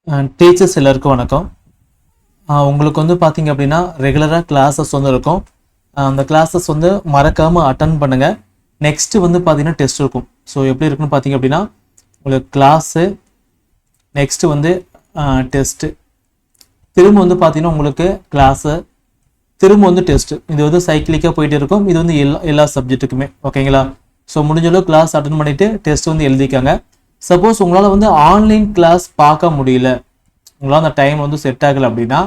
Teachers எல்லாருக்கும் வணக்கம். உங்களுக்கு வந்து பார்த்தீங்க அப்படின்னா ரெகுலராக கிளாஸஸ் வந்து இருக்கும். அந்த கிளாஸஸ் வந்து மறக்காமல் அட்டன் பண்ணுங்கள். நெக்ஸ்ட்டு வந்து பார்த்தீங்கன்னா டெஸ்ட் இருக்கும். ஸோ எப்படி இருக்குன்னு பார்த்தீங்க அப்படின்னா உங்களுக்கு கிளாஸு, நெக்ஸ்ட்டு வந்து டெஸ்ட்டு, திரும்ப வந்து பார்த்தீங்கன்னா உங்களுக்கு கிளாஸு, திரும்ப வந்து டெஸ்ட்டு. இது வந்து சைக்கிளிக்காக போயிட்டு இருக்கும். இது வந்து எல்லா சப்ஜெக்ட்டுக்குமே ஓகேங்களா. ஸோ முடிஞ்சளவு கிளாஸ் அட்டன் பண்ணிவிட்டு டெஸ்ட் வந்து எழுதிக்காங்க. சப்போஸ் உங்களால் வந்து ஆன்லைன் கிளாஸ் பார்க்க முடியல, உங்களால் அந்த டைம் வந்து செட் ஆகலை அப்படின்னா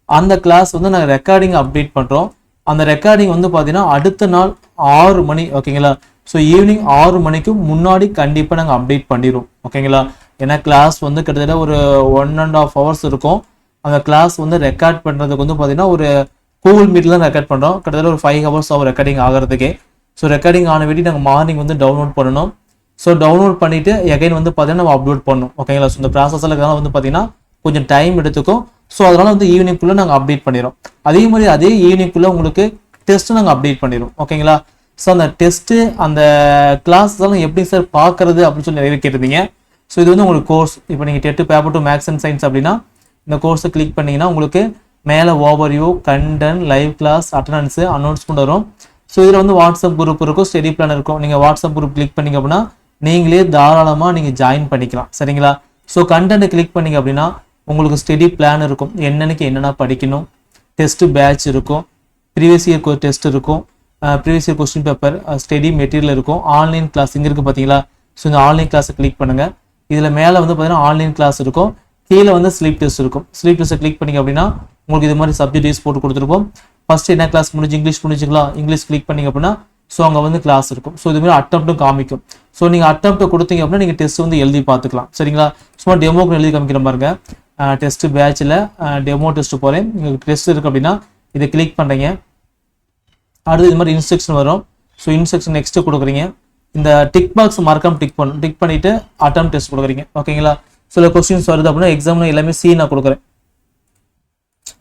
அந்த கிளாஸ் வந்து நாங்கள் ரெக்கார்டிங் அப்டேட் பண்ணுறோம். அந்த ரெக்கார்டிங் வந்து பார்த்தீங்கன்னா அடுத்த நாள் 6 மணி ஓகேங்களா. ஸோ ஈவினிங் 6 மணிக்கு முன்னாடி கண்டிப்பாக நாங்கள் அப்டேட் பண்ணிடுவோம் ஓகேங்களா. ஏன்னா கிளாஸ் வந்து கிட்டத்தட்ட ஒரு 1.5 hours இருக்கும். அந்த கிளாஸ் வந்து ரெக்கார்ட் பண்ணுறதுக்கு வந்து பார்த்தீங்கன்னா ஒரு கூகுள் மீட்டில் தான் ரெக்கார்ட் பண்ணுறோம். கிட்டத்தட்ட ஒரு 5 hours ஆகும் ரெக்கார்டிங் ஆகிறதுக்கே. ஸோ ரெக்கார்டிங் ஆன வேண்டி நாங்கள் மார்னிங் வந்து டவுன்லோட் பண்ணணும். ஸோ டவுன்லோட் பண்ணிவிட்டு எகைன் வந்து பார்த்தீங்கன்னா நம்ம அப்லோட் பண்ணணும் ஓகேங்களா. ஸோ இந்த ப்ராசஸில் இருக்கிறனால வந்து பார்த்தீங்கன்னா கொஞ்சம் டைம் எடுத்துக்கும். ஸோ அதனால் வந்து ஈவினிங்குள்ளே நாங்கள் அப்டேட் பண்ணிடுறோம். அதே மாதிரி அதே ஈவினிங்குள்ளே உங்களுக்கு டெஸ்ட்டு நாங்கள் அப்டேட் பண்ணிடுவோம் ஓகேங்களா. ஸோ அந்த டெஸ்ட்டு அந்த கிளாஸ் எல்லாம் எப்படி சார் பார்க்குறது அப்படின்னு சொல்லி நிறைய கேட்டிருந்தீங்க. ஸோ இது வந்து உங்களுக்கு கோர்ஸ், இப்போ நீங்கள் TET paper 2 maths and science அப்படின்னா இந்த கோர்ஸை கிளிக் பண்ணிங்கன்னா உங்களுக்கு மேலே overview, content, live class, attendance, announcement வரும். ஸோ இதில் வந்து வாட்ஸ்அப் குரூப் இருக்கும், ஸ்டடி பிளான் இருக்கும். நீங்கள் வாட்ஸ்அப் குரூப் கிளிக் பண்ணிங்க அப்படின்னா நீங்களே தாராளமாக நீங்கள் ஜாயின் பண்ணிக்கலாம் சரிங்களா. ஸோ கண்டென்ட்டை கிளிக் பண்ணிங்க அப்படின்னா உங்களுக்கு ஸ்டடி பிளான் இருக்கும், என்னென்னக்கு என்னென்ன படிக்கணும், டெஸ்ட்டு பேட்ச் இருக்கும், ப்ரீவியஸ் இயர் டெஸ்ட் இருக்கும், previous year question paper, study material இருக்கும், ஆன்லைன் கிளாஸ் இங்கே இருக்குது பார்த்தீங்களா. ஸோ இந்த ஆன்லைன் கிளாஸை கிளிக் பண்ணுங்கள். இதில் மேலே வந்து பார்த்தீங்கன்னா ஆன்லைன் கிளாஸ் இருக்கும், கீழே வந்து ஸ்லீப் டெஸ்ட் இருக்கும். ஸ்லீப் டெஸ்ட்டை கிளிக் பண்ணிங்க அப்படின்னா உங்களுக்கு இது மாதிரி சப்ஜெக்ட் வைஸ் போட்டு கொடுத்துருப்போம். ஃபர்ஸ்ட் என்ன கிளாஸ் முடிஞ்சு, இங்கிலீஷ் முடிஞ்சுங்களா, இங்கிலீஷ் கிளிக் பண்ணிங்க அப்படின்னா ஸோ அங்கே வந்து கிளாஸ் இருக்கும். ஸோ இதுமாதிரி அட்டம்ப்ட்டும் காமிக்கும். ஸோ நீங்கள் அட்டம்ப்ட்டை கொடுத்தீங்க அப்படின்னா நீங்கள் டெஸ்ட் வந்து எழுதி பார்த்துக்கலாம் சரிங்களா. சும்மா டெமோக்கு எழுதி காமிக்கிற பாருங்க. டெஸ்ட் பேட்சில் டெமோ டெஸ்ட் போகிறேன். உங்களுக்கு டெஸ்ட் இருக்குது அப்படின்னா இதை கிளிக் பண்ணுறீங்க. அடுத்து இது மாதிரி இன்ஸ்ட்ரக்ஷன் வரும். ஸோ இன்ஸ்ட்ரக்ஷன் நெக்ஸ்ட்டு கொடுக்குறீங்க. இந்த டிக் பாக்ஸ் மறக்காம டிக் பண்ணிவிட்டு அட்டம்ப்ட் டெஸ்ட் கொடுக்குறீங்க ஓகேங்களா. சில கொஸ்டின்ஸ் வருது அப்படின்னா எக்ஸாமில் எல்லாமே சி நான் கொடுக்குறேன்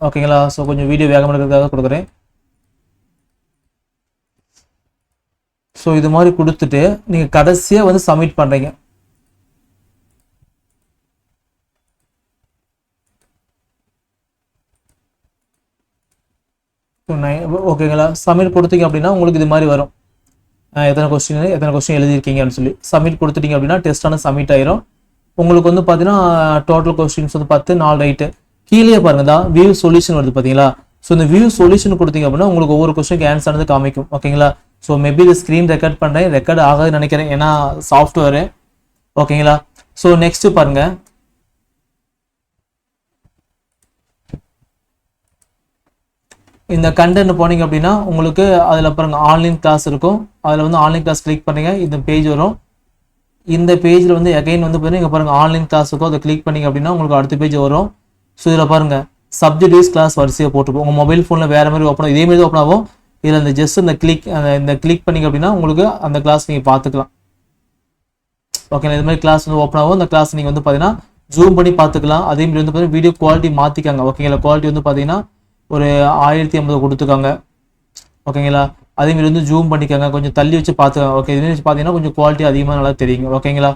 ஓகேங்களா. ஸோ கொஞ்சம் வீடியோ வேகமாக இருக்கிறதுக்காக கொடுக்குறேன். ஸோ இது மாதிரி கொடுத்துட்டு நீங்கள் கடைசியாக வந்து சப்மிட் பண்ணுறீங்க. ஓகேங்களா. சப்மிட் கொடுத்தீங்க அப்படின்னா உங்களுக்கு இது மாதிரி வரும், எத்தனை கொஸ்டின் எழுதியிருக்கீங்க அப்படின்னு சொல்லி. சப்மிட் கொடுத்துட்டீங்க அப்படின்னா டெஸ்ட்டான சப்மிட் ஆயிரும். உங்களுக்கு வந்து பார்த்தீங்கன்னா டோட்டல் கொஸ்டின்ஸ் வந்து 10 4 ரைட்டு. கீழே பாருங்க தான் வியூ சொல்யூஷன் வருது பார்த்தீங்களா. ஸோ இந்த வியூ சொல்யூஷன் கொடுத்தீங்க அப்படின்னா உங்களுக்கு ஒவ்வொரு கொஸ்டினுக்கு ஆன்சர் ஆனது காமிக்கும் ஓகேங்களா. ஸோ மேபி இது ஸ்க்ரீன் ரெக்கார்ட் பண்ணுறேன், ரெக்கார்ட் ஆகாதுன்னு நினைக்கிறேன் ஏன்னா சாஃப்ட்வேரு ஓகேங்களா. ஸோ நெக்ஸ்ட் பாருங்க, இந்த கண்டென்ட் போனீங்க அப்படின்னா உங்களுக்கு அதில் பாருங்க ஆன்லைன் கிளாஸ் இருக்கும். அதில் வந்து ஆன்லைன் கிளாஸ் கிளிக் பண்ணுங்க, இந்த பேஜ் வரும். இந்த பேஜில் வந்து அகைன் வந்து பார்த்தீங்கன்னா இங்கே பாருங்கள் ஆன்லைன் கிளாஸ் இருக்கும், அதை கிளிக் பண்ணிங்க அப்படின்னா உங்களுக்கு அடுத்த பேஜ் வரும். ஸோ இதில் பாருங்கள் சப்ஜெக்ட் வைஸ் கிளாஸ் வரிசையாக போட்டுருப்போம். உங்கள் மொபைல் ஃபோனில் வேறு மாதிரி ஓப்பன் ஆகும், இதே மாதிரி ஓப்பன் ஆகும். இதில் இந்த ஜஸ்ட் இந்த கிளிக் பண்ணிங்க அப்படின்னா உங்களுக்கு அந்த கிளாஸ் நீங்கள் பார்த்துக்கலாம் ஓகேங்களா. இது மாதிரி கிளாஸ் வந்து ஓப்பன் ஆகும். அந்த கிளாஸ் நீங்கள் வந்து பார்த்தீங்கன்னா ஜூம் பண்ணி பார்த்துக்கலாம். அதே மாதிரி வந்து பார்த்தீங்கன்னா வீடியோ குவாலிட்டி மாற்றிக்காங்க ஓகேங்களா. குவாலிட்டி வந்து பார்த்தீங்கன்னா ஒரு 1080 கொடுத்துருக்காங்க ஓகேங்களா. அதேமாரி வந்து ஜூம் பண்ணிக்காங்க, கொஞ்சம் தள்ளி வச்சு பார்த்துக்காங்க ஓகே. இது வச்சு பார்த்தீங்கன்னா கொஞ்சம் குவாலிட்டி அதிகமாக நல்லா தெரியுங்க ஓகேங்களா.